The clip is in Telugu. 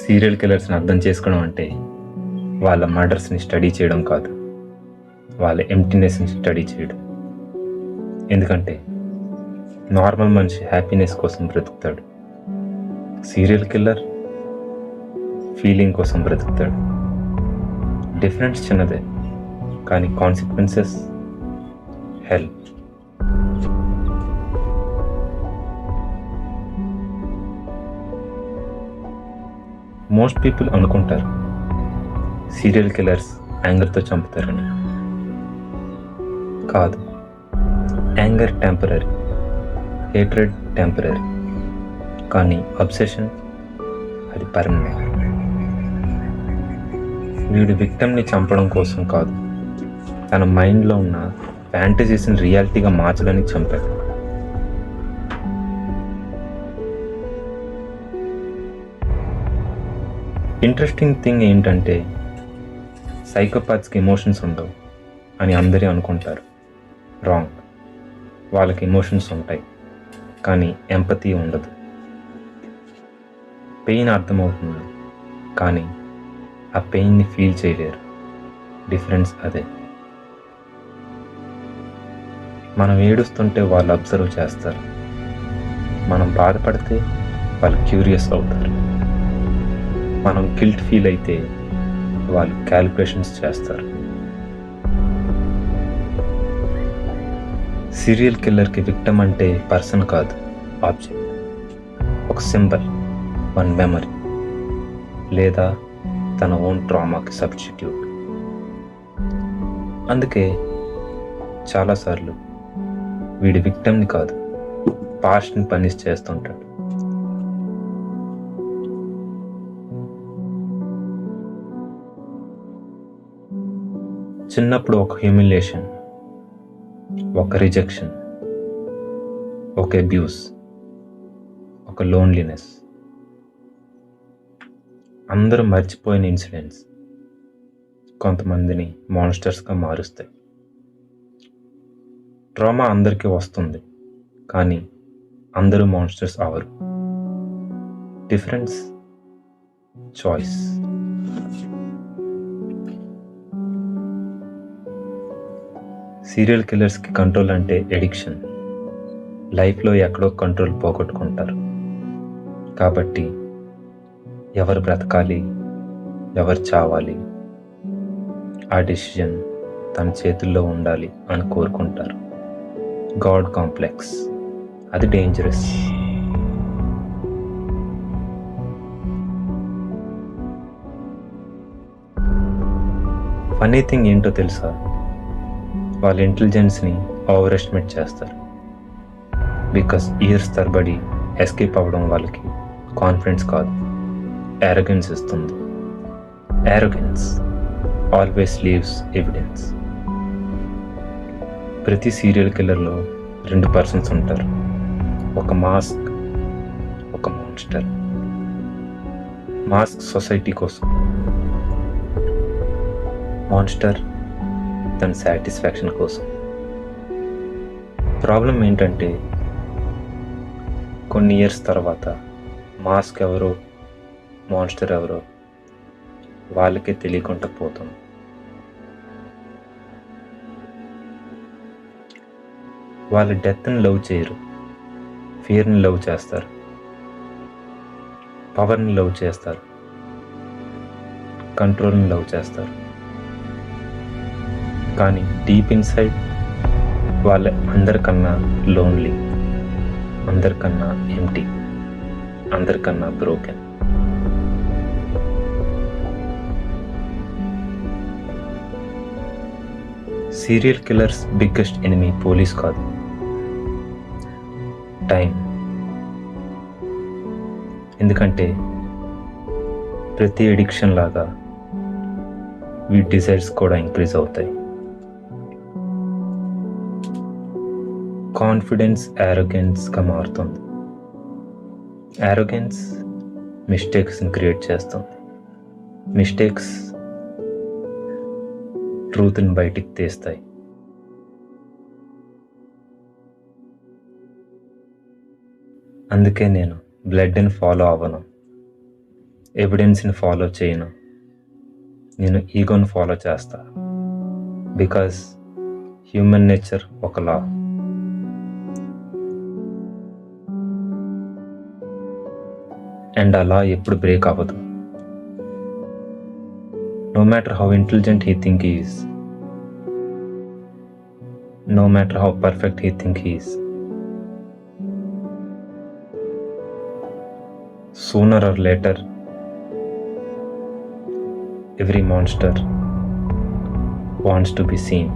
సీరియల్ కిల్లర్స్ని అర్థం చేసుకోవడం అంటే వాళ్ళ మర్డర్స్ని స్టడీ చేయడం కాదు, వాళ్ళ ఎంప్టీనెస్ని స్టడీ చేయడం. ఎందుకంటే నార్మల్ మనిషి హ్యాపీనెస్ కోసం బ్రతుకుతాడు, సీరియల్ కిల్లర్ ఫీలింగ్ కోసం బ్రతుకుతాడు. డిఫరెన్స్ చిన్నదే, కానీ కాన్సిక్వెన్సెస్ హెల్. మోస్ట్ పీపుల్ అనుకుంటారు సీరియల్ కిల్లర్స్ యాంగర్తో చంపుతారని. కాదు, యాంగర్ టెంపరీ, హేట్రెడ్ టెంపరీ, కానీ అబ్సెషన్ అది పర్మనెంట్. వీడు విక్టమ్ని చంపడం కోసం కాదు, తన మైండ్లో ఉన్న ఫ్యాంటసీస్ని రియాలిటీగా మార్చడానికి చంపాడు. ఇంట్రెస్టింగ్ థింగ్ ఏంటంటే సైకోపాత్స్కి ఎమోషన్స్ ఉండవు అని అందరూ అనుకుంటారు. రాంగ్. వాళ్ళకి ఎమోషన్స్ ఉంటాయి, కానీ ఎంపతీ ఉండదు. పెయిన్ అర్థమవుతుంది, కానీ ఆ పెయిన్ని ఫీల్ చేయలేరు. డిఫరెన్స్ అదే. మనం ఏడుస్తుంటే వాళ్ళు అబ్జర్వ్ చేస్తారు, మనం బాధపడితే వాళ్ళు క్యూరియస్ అవుతారు. మనం గిల్ట్ ఫీల్ అయితే వాళ్ళు క్యాలిక్యులేషన్స్ చేస్తారు. సీరియల్ కిల్లర్కి విక్టమ్ అంటే పర్సన్ కాదు, ఆబ్జెక్ట్. ఒక సింబల్, వన్ మెమరీ, లేదా తన ఓన్ ట్రామాకి సబ్స్టిట్యూట్. అందుకే చాలాసార్లు వీడి విక్టమ్ని కాదు, పాస్ట్ని పనిష్ చేస్తుంటాడు. చిన్నప్పుడు ఒక హ్యూమిలియేషన్, ఒక రిజెక్షన్, ఒక అబ్యూస్, ఒక లోన్లీనెస్, అందరూ మర్చిపోయిన ఇన్సిడెంట్స్ కొంతమందిని మాన్స్టర్స్గా మారుస్తాయి. ట్రామా అందరికీ వస్తుంది, కానీ అందరూ మాన్స్టర్స్ అవరు. Difference choice. సీరియల్ కిల్లర్స్కి కంట్రోల్ అంటే ఎడిక్షన్. లైఫ్లో ఎక్కడో కంట్రోల్ పోగొట్టుకుంటారు. కాబట్టి ఎవరు బ్రతకాలి, ఎవరు చావాలి, ఆ డెసిషన్ తన చేతుల్లో ఉండాలి అని కోరుకుంటారు. గాడ్ కాంప్లెక్స్, అది డేంజరస్. ఫన్నీ థింగ్ ఏంటో తెలుసా? వాళ్ళ ఇంటెలిజెన్స్ని ఓవర్ ఎస్టిమేట్ చేస్తారు. బికాస్ ఇయర్స్ తరబడి ఎస్కేప్ అవ్వడం వాళ్ళకి కాన్ఫిడెన్స్ కాదు, యారోగెన్స్ ఇస్తుంది. Arrogance always leaves evidence. ప్రతి సీరియల్ కిల్లర్లో 2 పర్సన్స్ ఉంటారు, ఒక మాస్క్, ఒక మాన్స్టర్. మాస్క్ సొసైటీ కోసం, మాన్స్టర్ తన సాటిస్ఫాక్షన్ కోసం. ప్రాబ్లం ఏంటంటే కొన్ని ఇయర్స్ తర్వాత మాస్క్ ఎవరో, మాన్స్టర్ ఎవరో వాళ్ళకే తెలియకుండా పోతుంది. వాళ్ళ డెత్ని లవ్ చేయరు, ఫియర్ని లవ్ చేస్తారు, పవర్ని లవ్ చేస్తారు, కంట్రోల్ని లవ్ చేస్తారు. కానీ డీప్ ఇన్సైడ్ వాళ్ళ అందరికన్నా లోన్లీ, అందరికన్నా ఎంప్టీ, అందరికన్నా broken. Serial killers biggest enemy police కాదు, టైం. ఎందుకంటే ప్రతి ఎడిక్షన్ లాగా వీటి డిజైర్స్ కూడా ఇంక్రీజ్ అవుతాయి. కాన్ఫిడెన్స్ యారోగెన్స్గా మారుతుంది. యారోగెన్స్ మిస్టేక్స్ని క్రియేట్ చేస్తుంది. మిస్టేక్స్ ట్రూత్ని బయటికి తీస్తాయి. అందుకే నేను బ్లడ్ని ఫాలో అవ్వను, ఎవిడెన్స్ని ఫాలో చేయను, నేను ఈగోని ఫాలో చేస్తా. బికాస్ హ్యూమన్ నేచర్ ఒక లా. అండ్ ఆ లా ఎప్పుడు బ్రేక్ అవ్వదు. No matter how intelligent he think he is, no matter how perfect he think he is, sooner or later, every monster wants to be seen.